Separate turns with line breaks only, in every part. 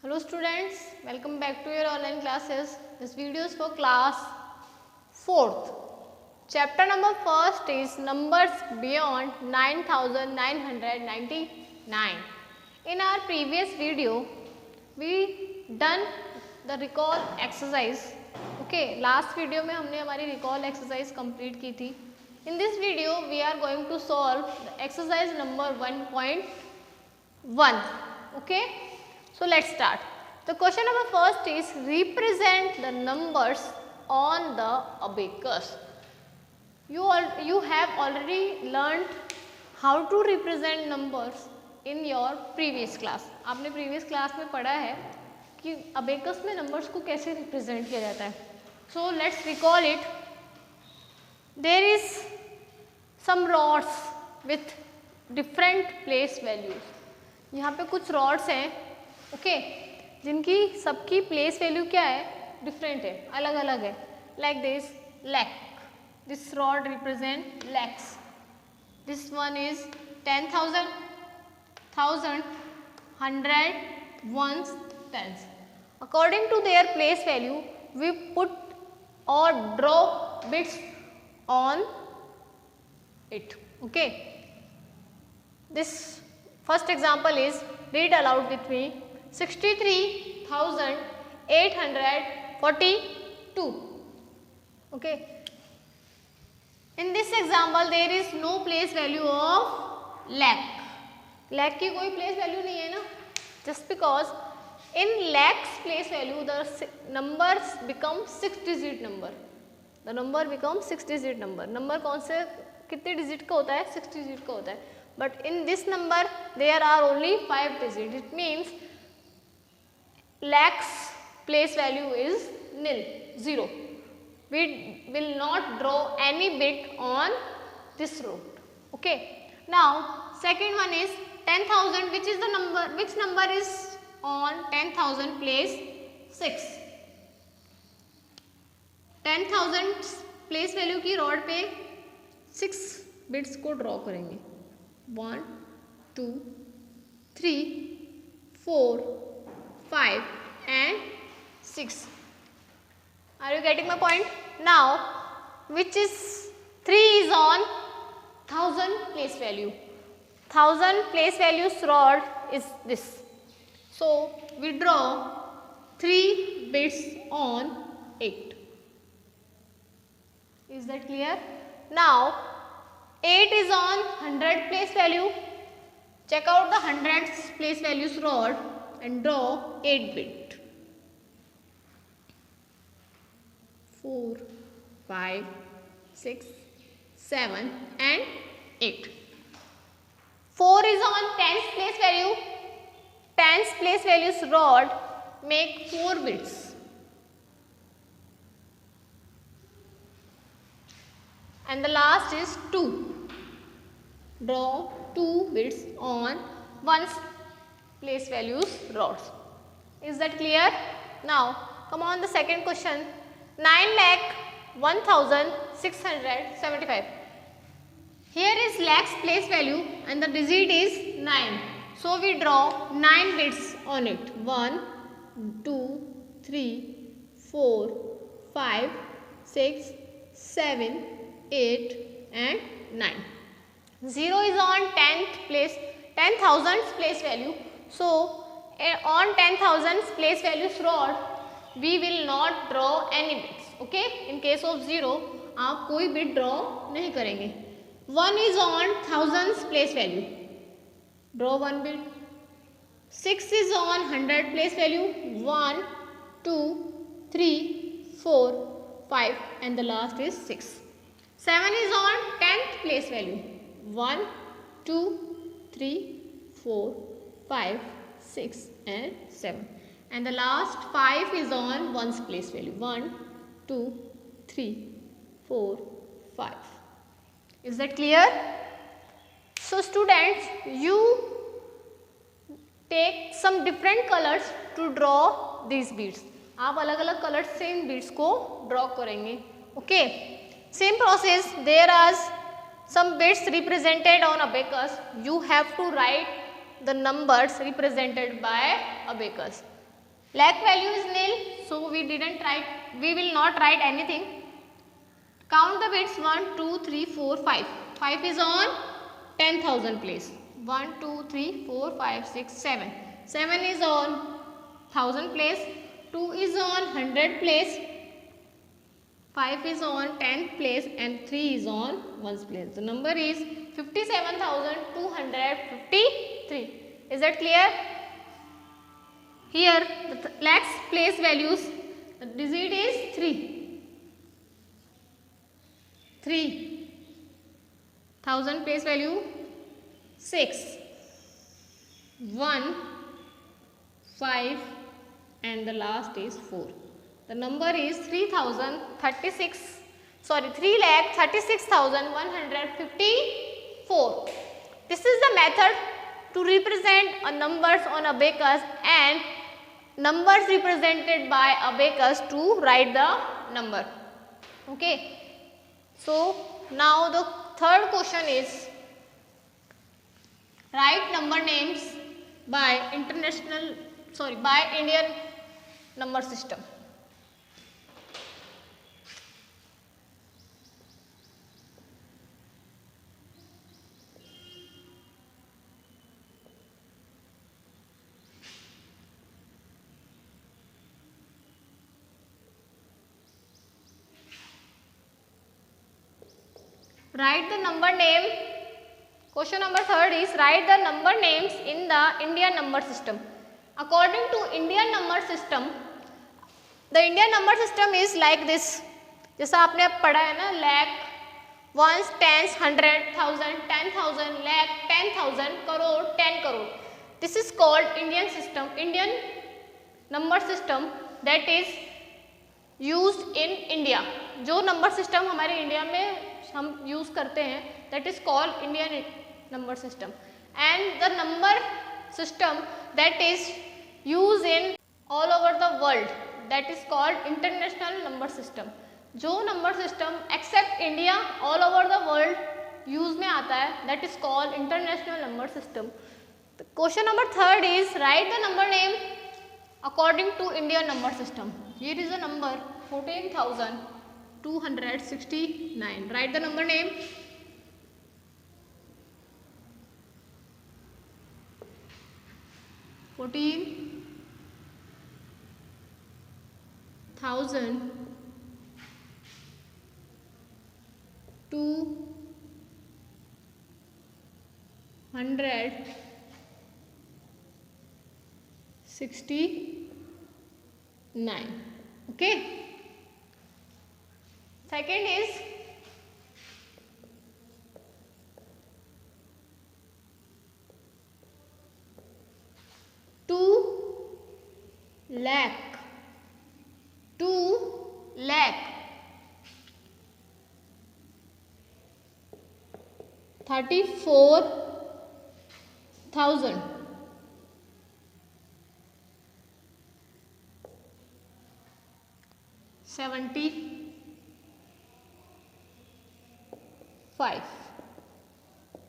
Hello students, welcome back to your online classes. This video is for class 4th. Chapter number first is numbers beyond 9999. In our previous video, we done the recall exercise. Okay, last video में हमने हमारी recall exercise complete की थी. In this video, we are going to solve the exercise number 1.1. Okay. So let's start. The question number first is represent the numbers on the abacus. You have already learned how to represent numbers in your previous class. आपने previous class में पढ़ा है कि abacus में numbers को कैसे represent किया जाता है. So let's recall it. There is some rods with different place values. यहाँ पे कुछ rods हैं ओके जिनकी सबकी प्लेस वैल्यू क्या है डिफरेंट है अलग अलग है like this rod represent lakhs this one is 10,000 1000 100 ones tens according to their place value we put or draw bits on it okay this first example is read aloud with me 63,842 okay in this example there is no place value of lakh की कोई place value नहीं है ना just because in lakhs place value the numbers become 6 digit number the number becomes 6 digit number कौन से कितने digit का होता है 6 digit का होता है but in this number there are only 5 digits it means lakhs place value is nil 0 we will not draw any bit on this road okay now second one is 10,000 which is the number which number is on 10,000 place 6 10,000 place value की rod पे 6 bits को draw करेंगे 1 2 3 4 5 and 6 are you getting my point now which is 3 is on 1000 place value 1000 place values rod is this so we draw 3 bits on 8 is that clear now 8 is on 100 place value check out the 100 place values rod and draw 8 bit 4 5 6 7 and 8 4 is on 10th place value 10th place values rod make 4 bits and the last is 2 draw 2 bits on 1's place values rods is that clear now come on the second question 9,01,675 here is lakhs place value and the digit is 9 so we draw 9 bits on it 1 2 3 4 5 6 7 8 and 9 0 is on 10th place 10,000th place value so on 10,000th place values rod we will not draw any bits okay in case of 0 आप कोई bit draw नहीं करेंगे 1 is on 1000th place value draw 1 bit 6 is on 100 place value 1 2 3 4 5 and the last is 6 7 is on 10th place value 1 2 3 4 5 6 and 7 and the last 5 is on 1's place value 1 2 3 4 5 is that clear so students you take some different colors to draw these beads आप अलग अलग colour से इन beads को draw करेंगे okay same process there are some bits represented on abacus you have to write the numbers represented by abacus Lakh value is nil, so we didn't write, we will not write anything. Count the bits 1, 2, 3, 4, 5. 5 is on 10,000 place. 1, 2, 3, 4, 5, 6, 7. 7 is on 1000 place. 2 is on 100 place. 5 is on 10th place and 3 is on 1st place. The number is 57,253. Is that clear? Here the lakhs place values, the digit is 3. 1000 place value 6, 1, 5 and the last is 4. The number is 3,36,154. This is the method to represent a numbers on abacus and numbers represented by abacus to write the number. Okay. So now the third question is write number names by Indian number system. Write the number name. Question number 3 is write the number names in the Indian number system. According to Indian number system, the Indian number system is like this. जैसा आपने अब पढ़ा है ना, lakh, ones, tens, 100, 1000, 10,000, lakh, 10,000, crore, 10 crore. This is called Indian system, Indian number system that is used in India. जो number system हमारे India में हम यूज करते हैं, that is called Indian number system, and the number system that is used in all over the world, that is called international number system. जो number system except India all over the world use में आता है, that is called international number system. The question number 3 is write the number name according to Indian number system. Here is the number 14,269. Write the number name. $14,269. Okay. Second is two lakh 34,000 75.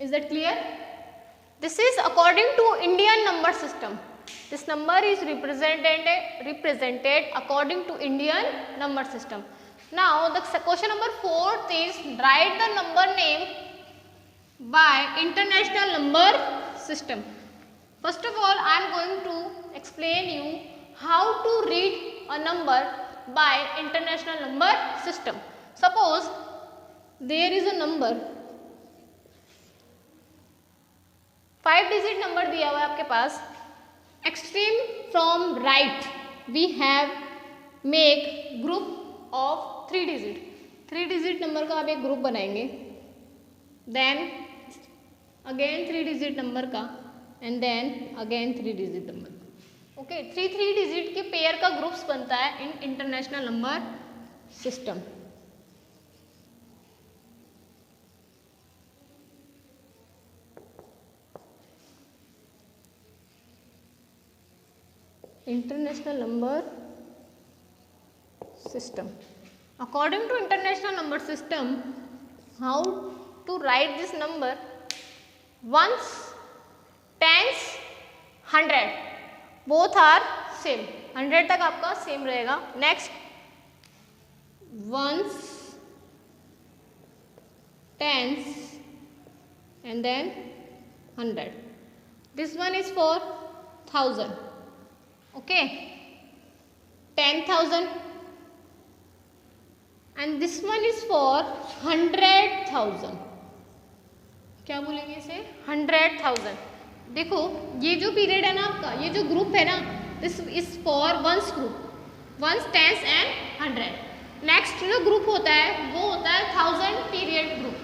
Is that clear? This is according to Indian number system. This number is represented according to Indian number system. Now the question number 4 is write the number name by international number system. First of all, I am going to explain you how to read a number by international number system. Suppose there is a number 5-digit number दिया हुआ है आपके पास. Extreme from right we have make group of 3-digit. 3-digit number का आप एक group बनाएंगे. Then again 3-digit number का and then again 3-digit number. Okay, 3 digit के पेयर का ग्रुप्स बनता है in international number system. International number system. According to international number system, how to write this number? Ones, tens, 100, both are same. 100 तक आपका same रहेगा. Next ones, tens and then 100. This one is for 1000. Okay, 10,000, and this one is for 100,000. क्या बोलेंगे इसे? 100,000. देखो ये जो period है ना आपका, ये जो ग्रुप है ना, this is for ones group, ones, tens and 100. Next जो ग्रुप होता है वो होता है 1000 period group.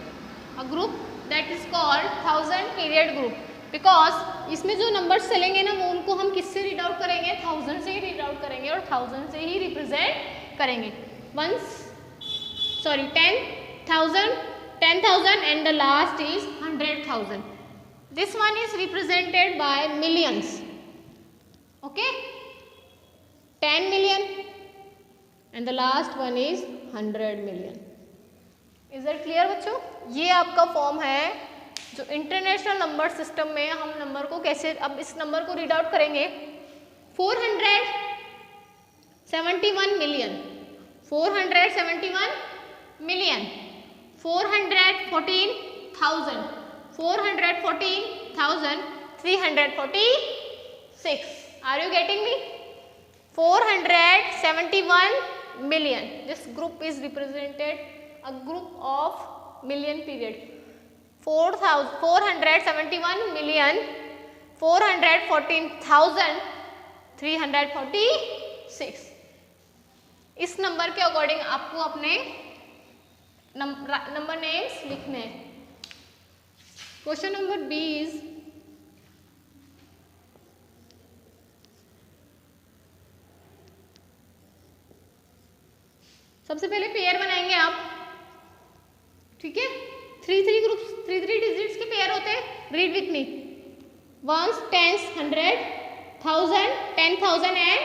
A group that is called 1000 period group, because इसमें जो नंबर्स चलेंगे ना वो उनको हम किससे रीड आउट करेंगे? 1000 से ही रीड आउट करेंगे और 1000 से ही रिप्रेजेंट करेंगे. Ones, sorry 10,000, 10,000 and the last is 100,000. This one is represented by millions. Okay, 10 million and the last one is 100 million. Is that clear बच्चों? ये आपका फॉर्म है जो इंटरनेशनल नंबर सिस्टम में हम नंबर को कैसे, अब इस नंबर को रीड आउट करेंगे. 471 million, 471 million, 414,000, 414,346. Are you getting me? 471 million. This group is represented a group of million period. 471 million, 414,346. इस नंबर के अकॉर्डिंग आपको अपने नंबर नेम्स लिखने हैं. क्वेश्चन नंबर बी इज सबसे पहले पेयर बनाएंगे आप. ठीक है, 3 ग्रुप्स, 3 डिजिट्स के पेयर होते हैं. Read with me. Ones, tens, 100, 1000, 10,000 and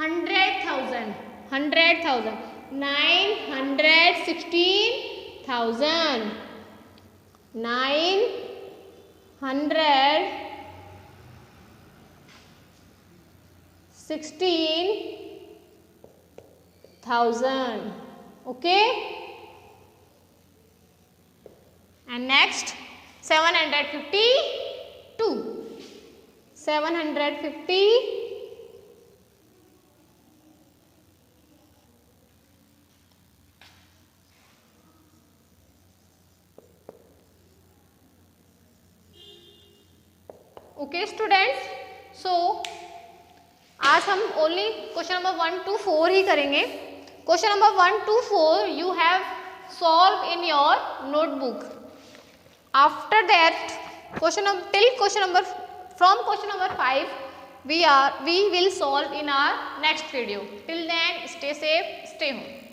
100,000, 100,000, 916,000, 916,000. Okay, and next 752, 750, okay students. So आज हम ओनली क्वेश्चन नंबर 1 to 4 ही करेंगे. Question number 1 to 4 you have solve in your notebook. After that question till question number from question number 5 we will solve in our next video. Till then, stay safe, stay home.